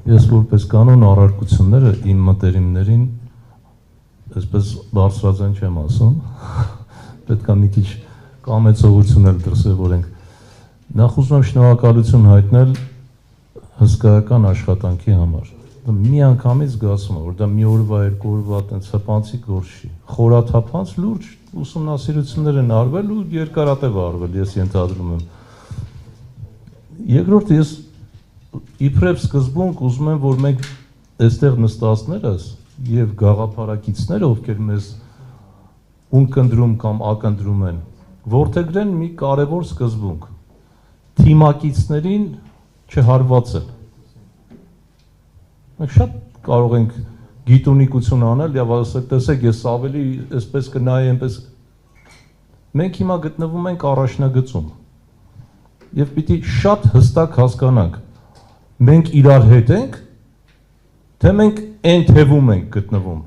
Ես որպես կանոն առարկությունները իմ մտերիմներին այսպես բարձրաձայն չեմ ասում, պետք է մի քիչ կամեցողություն էլ դրսևորենք։ Նախ ուզում եմ շնորհակալություն հայտնել հսկայական աշխատանքի համար։ Մի անգամից զգացում եմ, որ դա մի օրվա, երկու օրվա այտենց հպանցիկ գործ չի։ Խորաթափանց լուրջ ուսումնասիրություններ են արվել ու երկարատև արվել, ես ենթադրում եմ։ Երկրորդ, ես իբրև սկզբունք ուզում եմ, որ մենք այստեղ նստածներս եւ գաղափարակիցները, ովքեր մեզ ունկնդրում կամ ակնդրում են, որդեգրեն մի կարևոր սկզբունք՝ թիմակիցներին չհարվածել։ Մենք շատ կարող ենք գիտունիկություն անել եւ ասել, տեսեք, ես ավելի այսպես կնայի, այնպես։ Մենք հիմա գտնվում ենք առաջնագծում եւ պիտի շատ հստակ հասկանանք, մենք իրար հետ ենք, թե մենք այն թևում ենք գտնվում։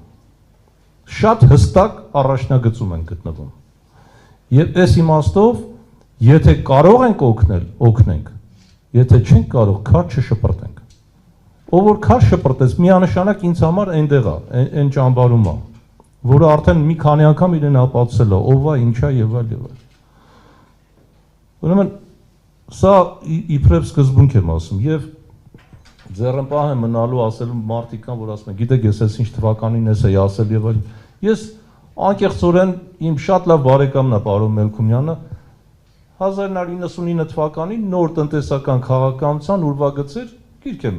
Շատ հստակ առաջնագծում ենք գտնվում։ Եվ այս իմաստով, եթե կարող ենք օգնել, օգնենք, եթե չենք կարող, քաջ չշպրտենք։ Ով որ քաշ շպրտեց, միանշանակ ինձ համար այնտեղ է, այն ճամբարում է, որը արդեն մի քանի անգամ իրեն ապացուցել է, ով է, ինչա եւ այլ եւ այլ։ Ուրեմն սա իբրև սկզբունք եմ ասում եւ ձեռնպահ եմ մնալու ասելու մարդիկ կան, որ ասում են, գիտեք, ես այս ինչ թվականին էս էի ասել եւ այլ։ Ես անկեղծորեն իմ շատ լավ բարեկամն է պարոն Մելքումյանը 1999 թվականին նոր տնտեսական քաղաքականության ուրվագծեր գիրք եմ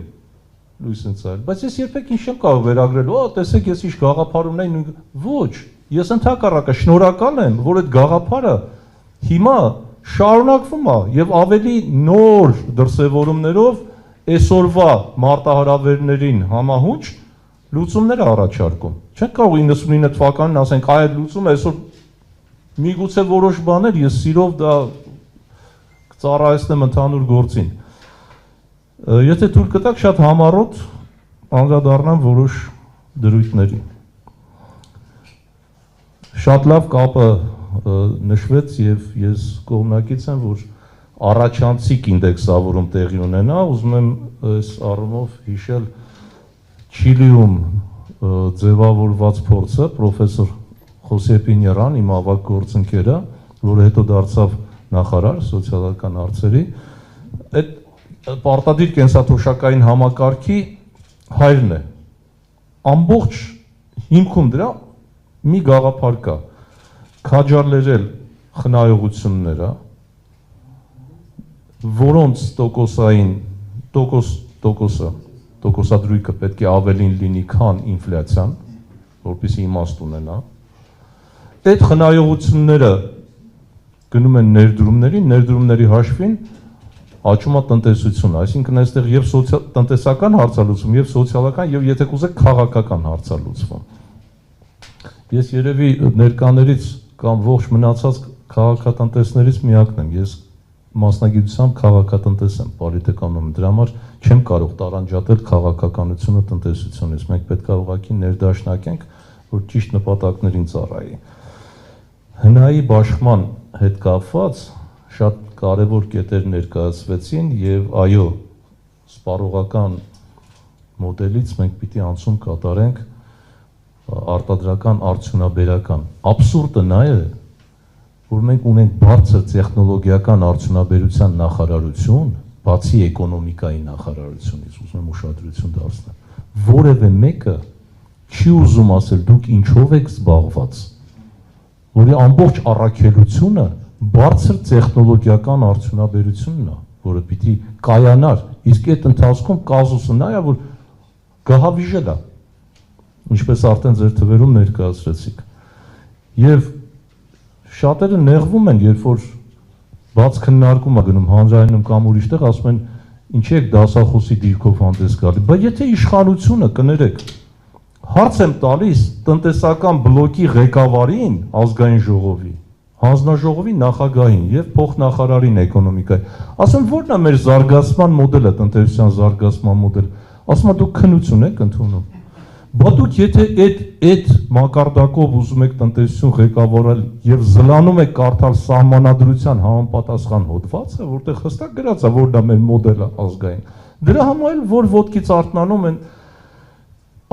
լույս ընծայել, բայց ես երբեք ինչ չեմ կարող վերագրել, տեսեք ես ինչ գաղափար ունեի, ոչ, ես ընդհակառակը շնորհակալ եմ, որ այդ գաղափարը հիմա շարունակվում է եւ ավելի նոր դրսևորումներով այսօրվա մարտահրավերներին համահունչ լուծումներ առաջարկում։ Չենք կարող 99 թվականին ասենք, այդ լուծումը այսօր միգուցե որոշ բաներ ես սիրով դա կծառայեցնեմ ընդհանուր գործին։ Եթե թույլ կտաք, շատ համառոտ անդրադառնամ որոշ դրույթների։ Շատ լավ կապը նշվեց եւ ես կողմնակից եմ, որ առաջանցիկ ինդեքսավորում տեղի ունենա, ուզում եմ այս առումով հիշել Չիլիում ձևավորված փորձը, պրոֆեսոր Խոսե Պինյերան, իմ ավագ գործընկերը, որը հետո դարձավ նախարար սոցիալական հարցերի, այդ պարտադիր կենսաթոշակային համակարգի հայրն է։ Ամբողջ հիմքում դրա մի գաղափար կա՝ քաջալերել խնայողությունները, որոնց տոկոսադրույքը պետք է ավելին լինի, քան ինֆլյացիան, որպեսզի իմաստ ունենա։ Այդ խնայողությունները գնում են ներդրումների հաշվին աճում է տնտեսությունը, այսինքն այստեղ եւ տնտեսական հարցալուծում, եւ սոցիալական, եւ եթե կուզեք քաղաքական հարցալուծում։ Ես երևի ներկաներից կամ ողջ մնացած քաղաքատնտեսներից միակն եմ, ես մասնագիտությամբ քաղաքատնտես եմ, պոլիտեկանոմ, դրա համար չեմ կարող տարանջատել քաղաքականությունը տնտեսությունից, մենք պետք է ուղղակի ներդաշնակենք, որ ճիշտ նպատակներին ծառայի։ Հնայի բաշխման հետ կապված շատ կարևոր կետեր ներկայացվեցին եւ այո, սպառողական մոդելից մենք պիտի անցում կատարենք արտադրական արդյունաբերական։ Աբսուրդը նա է, որ մենք ունենք բարձր տեխնոլոգիական արդյունաբերության նախարարություն, բացի էկոնոմիկայի նախարարությունից, ուզում եմ ուշադրություն դարձնել, որևէ մեկը չի ուզում ասել դուք ինչով եք զբաղված, որի ամբողջ առաքելությունը բարձր տեխնոլոգիական արդյունաբերությունն է, որը պիտի կայանար, իսկ այդ ընթացքում կազուսը նա է, որ գահավիժել է, ինչպես արդեն ձեր թվերում ներկայացրեցիք։ Եվ շատերը նեղվում են, երբ որ բաց քննարկում է գնում հանրայինում կամ ուրիշտեղ, ասում են, ինչի եք դասախոսի դիրքով հանդես գալի, բայց եթե իշխանությունը կներեք, հարց եմ տալիս տնտեսական բլոկի ղեկավարին, ազգային ժողովի, հանձնաժողովի նախագահին եւ փոխնախարարին էկոնոմիկայի, ասում որն է մեր զարգացման մոդելը, տնտեսության զարգացման մոդել, ասում դուք քննություն եք ընդունում, բա դուք եթե այդ մակարդակով ուզում եք տնտեսություն ղեկավարել եւ զլանում եք կարդալ սահմանադրության համապատասխան հոդվածը, որտեղ հստակ գրած է, որ դա մեր մոդելը ազգային, Դրա համար էլ որ ոտքից արթնանում են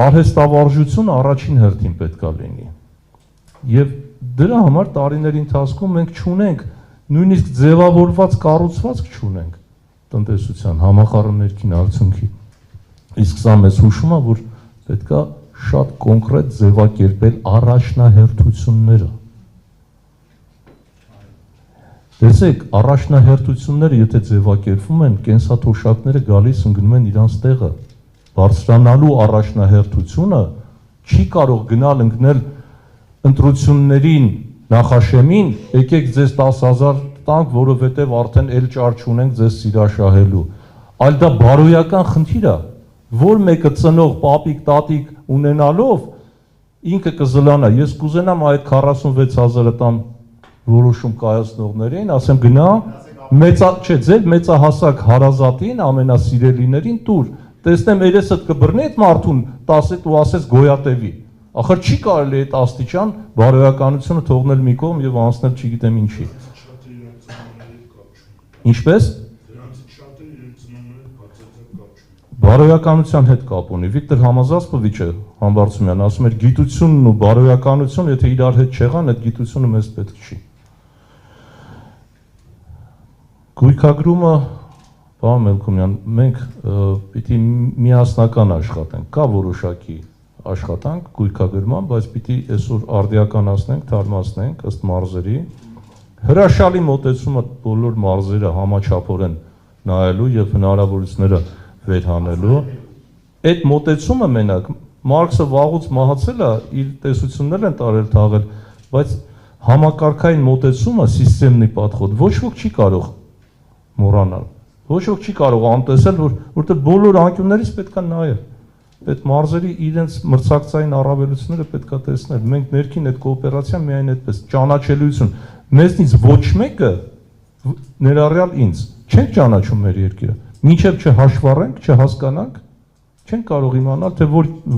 արհեստավարժությունը առաջին հերթին պետքա լինի։ Եվ դրա համար տարիների ընթացքում մենք չունենք նույնիսկ ձևավորված կառուցվածք չունենք տնտեսության համախառն ներքին արդյունքի։ Իսկ սա մեզ հուշում է, որ պետքա շատ կոնկրետ ձևակերպել առաջնահերթությունները։ Տեսեք, առաջնահերթությունները եթե ձևակերպվում են, կենսաթոշակները գալիս ընկնում են իրանց տեղը։ Բարձրանալու առաջնահերթությունը չի կարող գնալ ընկնել ընտրություններին նախաշեմին, եկեք ձեզ 10,000 տանք, որովհետև արդեն էլ ճար չունենք ձեզ սիրաշահելու։ Այլ դա բարոյական խնդիր է, որ մեկը ծնող պապիկ, տատիկ ունենալով ինքը կզլանա։ Ես կուզենամ այդ 46,000-ը տամ որոշում կայացնողներին, ասեմ գնա, ձեր մեծահասակ հարազատին, ամենասիրելիներին տուր, տեսնեմ երեսդ կբռնի այդ մարդուն 10 ու ասես գոյատևի։ Ախր չի կարելի այդ աստիճան բարոյականությունը թողնել մի կողմ եւ անցնել չգիտեմ ինչի։ Ինչպես։ Բարոյականության հետ կապ ունի։ Վիկտոր Համազասպովիչը Համբարձումյան ասում էր գիտությունն ու բարոյականությունը եթե իրար հետ չեղան, այդ գիտությունը մեզ պետք չի։ Գույքագրումը, պարոն Մելքումյան, մենք պիտի միասնական աշխատենք, կա որոշակի աշխատանք գույքագրման, բայց պիտի այսօր արդիականացնենք, թարմացնենք ըստ մարզերի։ Հրաշալի մոտեցումը բոլոր մարզերը համաչափորեն նայելու եւ հնարավորությունները վերհանելու։ Այդ մոտեցումը մենակ Մարքսը վաղուց մահացել է, իր տեսություններն են տարել թաղել, բայց համակարգային մոտեցումը սիստեմնի պատխոտ ոչ ոք չի կարող մոռանալ։ Ոչ ոք չի կարող անտեսել, որտեղ բոլոր անկյուններից պետք է նայել։ Այդ մարզերի իրենց մրցակցային առավելությունները պետք է տեսնել։ Մենք ներքին այդ կոոպերացիան միայն այդպես ճանաչելիություն։ Մեզնից ոչ մեկը ներառյալ ինձ չենք ճանաչում մեր երկիրը։ Մինչև չհաշվառենք, չհասկանանք, չենք կարող իմանալ, թե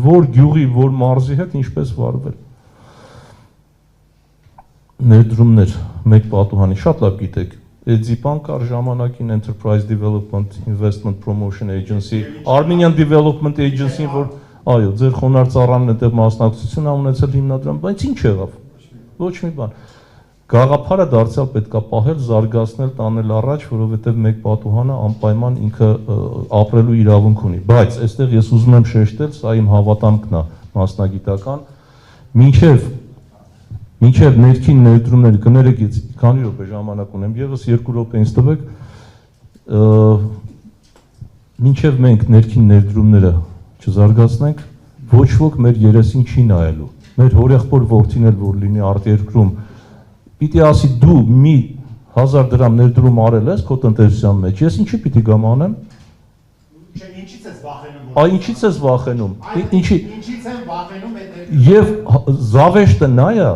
որ գյուղի, որ մարզի հետ ինչպես վարվել։ Ներդրումներ, մեկ պատուհանի, շատ լավ գիտեք, Էդզիպան կար ժամանակին Enterprise Development Investment Promotion Agency, Armenian Development Agency-ին, որ այո, ձեր խոնարհ ծառանն այդտեղ մասնակցություն ունեցել հիմնադրամ, բայց ինչ եղավ։ Ոչ մի բան։ Գաղափարը դարձյալ պետքա պահել, զարգացնել, տանել առաջ, որովհետև մեկ պատուհանը անպայման ինքը ապրելու իրավունք ունի։ Բայց այստեղ ես ուզում եմ շեշտել, սա իմ հավատամքն է մասնագիտական, մինչև ներքին ներդրումները կներեք, քանի րոպե ժամանակ ունեմ, եւս 2 րոպե ինձ տվեք, մինչև մենք ներքին ներդրումները չզարգացնենք, ոչ ոք մեր երեսին չի նայելու։ Մեր հորեղբոր որդին էլ որ լինի արտերկրում, պիտի ասի դու մի 1000 դրամ ներդրում արել ես քո տնտեսության մեջ, ես ինչի պիտի գամ անեմ։ Ինչից ես վախենում։ Այ ինչից ես վախենում։ Ինչից եմ վախենում այդ։ Եվ զավեշտը նա է,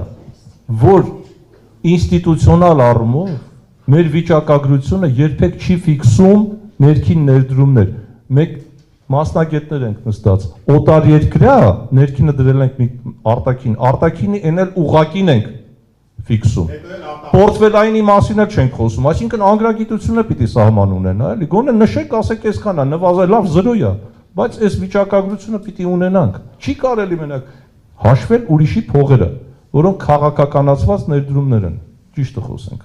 որ ինստիտուցիոնալ առումով մեր վիճակագրությունը երբեք չի ֆիքսում ներքին ներդրումներ։ Մեկ մասնագետներ ենք նստած, օտար երկրյա ներքինը դրել ենք մի արտաքինի էնել ուղակին ենք ֆիքսում։ Պորտֆելայինի մասին էլ չենք խոսում, այսինքն անգրագիտությունը պիտի սահման ունենա, էլի, գոնե նշեք, ասեք այսքան է, նվազել, լավ 0 է, բայց այս վիճակագրությունը պիտի ունենանք։ Չի կարելի մենակ հաշվել ուրիշի փողերը, որոնք քաղաքականացված ներդրումներ են, ճիշտը խոսենք։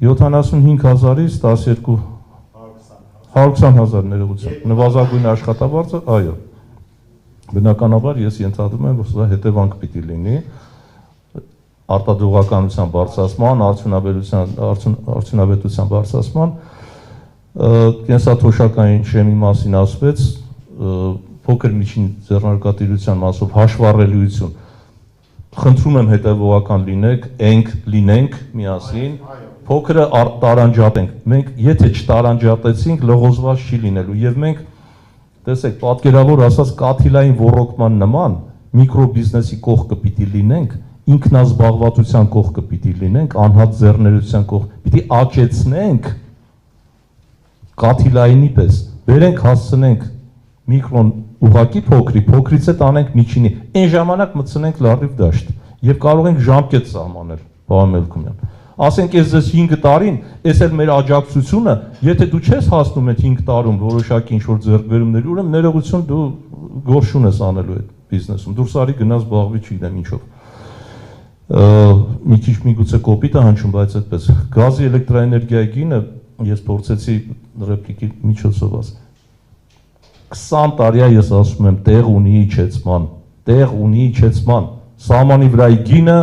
75,000-ից 120,000 ներողություն, նվազագույն աշխատավարձը, այո։ Բնականաբար ես ենթադրում եմ, որ սա հետևանք պիտի լինի արտադրողականության բարձրացման, արդյունավետության բարձրացման, կենսաթոշակային շեմի մասին ասվեց, փոքր միջին ձեռնարկատիրության մասով հաշվառելիություն։ Խնդրում եմ հետևողական լինենք միասին, փոքրը տարանջատենք։ Մենք եթե չտարանջատեցինք, լղոզված չի լինելու եւ մենք տեսեք, պատկերավոր ասած կաթիլային ոռոգման նման միկրոբիզնեսի կողքը պիտի լինենք, ինքնազբաղվածության կողքը պիտի լինենք, անհատ ձեռներության կողքը պիտի աճեցնենք կաթիլայինի պես, բերենք հասցնենք միկրոն ուղակի փոքրից հետ անենք միջինի, այն ժամանակ մտցնենք լարիվ դաշտ եւ կարող ենք ժամկետ սահմանել, պարոն Մելքումյան։ ասենք ես 5 տարին, այս էլ մեր աջակցությունը, եթե դու չես հասնում այդ 5 տարում որոշակի ինչ-որ ձեռքբերումների, ուրեմն ներողություն դու գործուն ես անելու այդ բիզնեսում, դուրս արի գնաց զբաղվի չգիտեմ ինչով։ Մի քիչ միգուցե կոպիտ է հնչում, բայց այդպես։ Գազի էլեկտրաէներգիայի գինը ես փորձեցի ռեպլիկի միջոցով ասել։ 20 տարի ես ասում եմ տեղ ունի իջեցման, սահմանի վրայի գինը,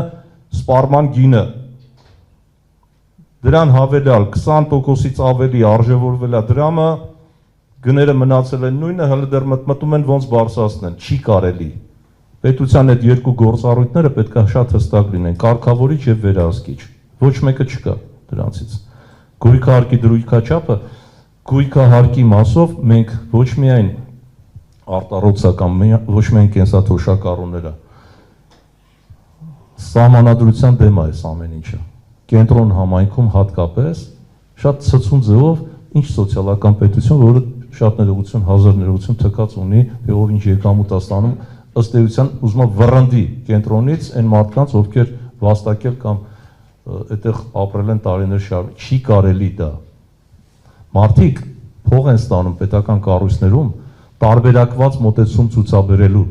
սպառման գինը, դրան հավելյալ 20%-ից ավելի արժևորվել է դրամը, գները մնացել են նույնը, հələ դեռ մտնում են ոնց բարձրացնեն, չի կարելի։ Պետության այդ երկու գործառույթները պետք է շատ հստակ լինեն, կարգավորիչ եւ վերահսկիչ։ Ոչ մեկը չկա դրանցից։ Գույքահարկի դրույքաչափը, գույքահարկի մասով մենք ոչ միայն արտառոցական, ոչ միայն կենսաթոշակառուները սահմանադրության դեմ է այս ամեն ինչը։ Կենտրոն համայնքում հատկապես շատ ցցուն ձևով ինչ սոցիալական պետություն, որը շատ ներողություն, հազար ներողություն թքած ունի, ով ինչ եկամուտ է ստանում, ըստ էության ուզում է վռնդի կենտրոնից այն մարդկանց, ովքեր վաստակել կամ այդտեղ ապրել են տարիներ շարունակ, չի կարելի դա։ Մարդիկ փող են ստանում պետական կառույցներում տարբերակված մոտեցում ցուցաբերելու։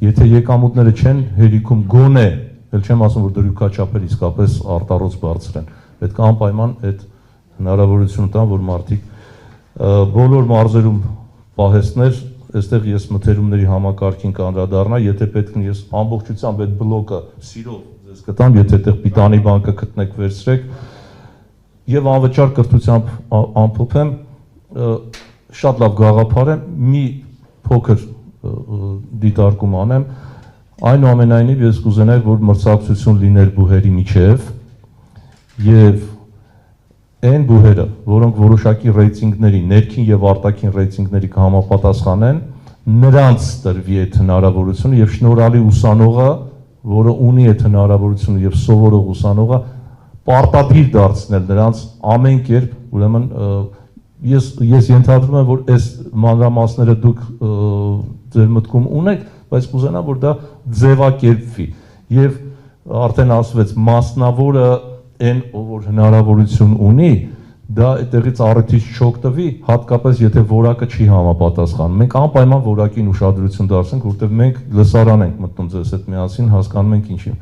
Եթե եկամուտները չեն հերիքում գոնե, ել չեմ ասում, որ դրույքաչափեր իսկապես արտառոց բարձր են, պետք է անպայման այդ հնարավորություն տան, որ մարդիկ բոլոր մարզերում պահեստներ, այստեղ ես մթերումների համակարգին կանդրադառնա, եթե պետք է ես ամբողջությամբ այդ բլոկը սիրով ձեզ կտամ, եթե այդտեղ պիտանի բանկը գտնեք վերցրեք եւ անվճար կրթությամբ ամփոփեմ, շատ լավ գաղափար է, մի փոքր դիտարկում անեմ, այնուամենայնիվ ես կուզենայի, որ մրցակցություն լիներ բուհերի միջև եւ այն բուհերը, որոնք որոշակի ռեյտինգների, ներքին եւ արտաքին ռեյտինգների կհամապատասխանեն, նրանց տրվի այդ հնարավորությունը եւ շնորհալի ուսանողը, որը ունի այդ հնարավորությունը եւ սովորող ուսանողը, պարտադիր դարձնել նրանց ամեն կերպ, ուրեմն ես ենթադրում եմ, որ այս մանրամասները դուք ձեր մտքում ունեք, բայց կուզենամ, որ դա ձևակերպվի եւ արդեն ասվեց մասնավորը այն, որ հնարավորություն ունի, դա այդտեղից առիթից չօգտվի, հատկապես եթե որակը չի համապատասխանում։ Մենք անպայման որակին ուշադրություն դարձնենք, որտեղ մենք լսարան ենք մտնում ձեզ հետ միասին, հասկանում ենք ինչի։